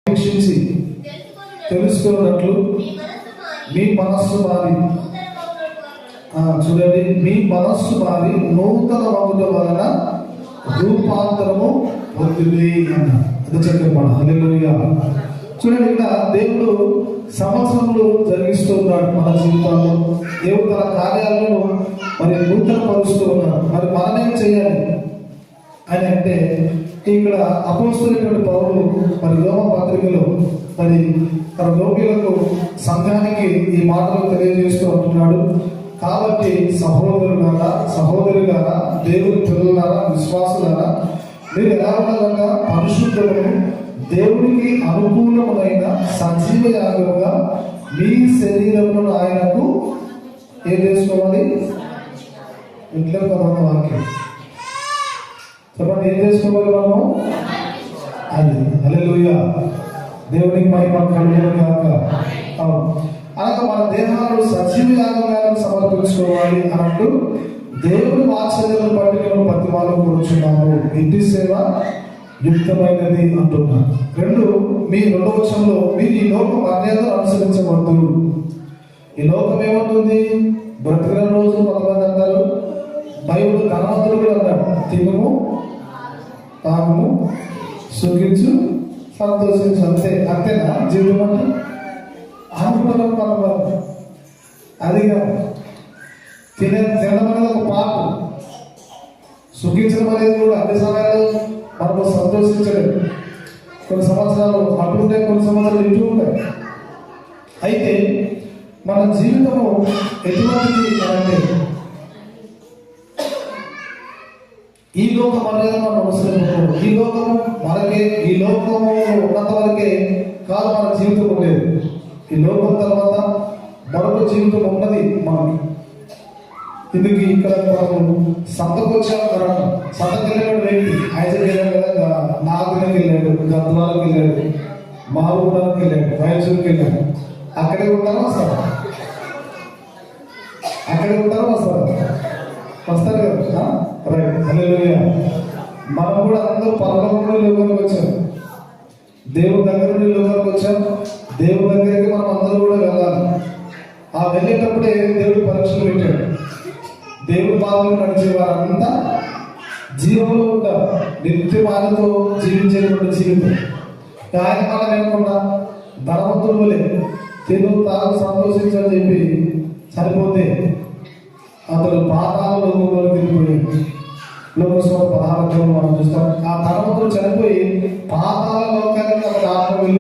వీక్షించి తెలుసుకున్నట్లు మీ మనస్సు మారి, చూడండి, మీ మనస్సు మారి నూతన వగుట వలన రూపాంతరము పొందింది అన్న. అది చెప్పమాట. హల్లెలూయా. చూడండి, ఇక్కడ దేవుడు సంవత్సరములు జరిగిస్తున్నాడు మన జీవితాల్లో. దేవుడు తన కార్యాలను మరి నూతన పరుస్తూ ఉన్నాడు. మరి మనమేం చేయాలి అని అంటే, ఇక్కడ అపోస్తలుడైన పౌలు మరి రోమ పత్రికలో మరి తన రోగులకు సంఘానికి ఈ మాటలు తెలియజేస్తూ ఉంటున్నాడు. కాబట్టి సహోదరులారా, సహోదరులారా, దేవుని పిల్లలారా, విశ్వాసులారా, మీరు ఎలా ఉండాలన్నా పరిశుద్ధులను, దేవునికి అనుకూలమైన సజీవ యాగముగా మీ శరీరమును ఆయనకు ఏం చేసుకోవాలి? ఇంట్లో పదకొండు వాక్యం చెప్పండి. ఏం చేసుకోవాలి మనము? అది. హల్లెలూయా. దేవునికి మహిమ కలుగును గాక. అలాగే మన దేహాలు సజీవ యాగంగా సమర్పించుకోవాలి అన్నట్టు దేవుని వాత్సల్యమును బట్టి మేము ప్రతిమాలు కూర్చున్నాము. ఇంటి సేవ యుక్తమైనది అంటున్నాను. మీ రెండవ వచనంలో మీరు ఈ లోక మర్యాదను అనుసరించవద్దు. ఈ లోకం ఏమంటుంది? బ్రతికిన రోజు కొంతమంది అంటారు, బైబిల్ ధనవంతులు కూడా అన్నాడు, తినుము, తాగుము, సుఖించు, సంతోషించు. అంతేనా జీవితం అంటే? అనుకున్నాం మనం. అది తినడం అనేది ఒక పాపం. సుఖించడం అనేది కూడా అన్ని సమయాలు మనకు సంతోషించలేదు. కొన్ని సంవత్సరాలు అటు ఉంటాయి, కొన్ని సంవత్సరాలు ఇటు ఉంటాయి. అయితే మన జీవితము ఎటువంటిది అంటే, ఈ లోక మర్యాద మనం అనుసరించకూడదు. ఈ లోకము మనకే, ఈ లోకము ఉన్నంత వరకే కాదు మన జీవితం ఉండేది. ఈ లోకం తర్వాత మరొక జీవితం ఉన్నది మనకి. ఇందుకు ఇక్కడ మనము సంతకు వచ్చాము కదా. సంతకు వెళ్ళాడు వ్యక్తి, ఐజాక్ వెళ్ళాడు కదా, నాగులకు వెళ్ళాడు, గద్వాలకు వెళ్ళాడు, మారుమూలకు వెళ్ళాడు, వయసుకి వెళ్ళాడు. అక్కడే ఉంటారా వస్తారు? అక్కడే ఉంటారా వస్తారు? వస్తారు కదా. రైట్. హల్లెలూయా. మనం కూడా అందరూ పరలోకంలో లోకానికి వచ్చాం, దేవుని దగ్గర నుండి లోకానికి వచ్చాం. దేవుని దగ్గరికి మనం అందరూ కూడా వెళ్ళాలి. ఆ వెళ్ళేటప్పుడే దేవుడు పరీక్షలు పెట్టాడు. దేవుడి పాదం నడిచే వారంతా జీవంలో ఉంటారు, నిత్యమానతో జీవించేటువంటి జీవితం. ఆయన మనం ఏమన్నా ధనవంతులు వలె తిను తాను సంతోషించని చెప్పి చనిపోతే అతడు పాతాల లోకంలో తిరిగిపోయాడు. లోకసభ 16 మనం చూస్తాం. ఆ ధనవంతుడు చనిపోయి పాతాల లోకానికి అతడు ఆత్మ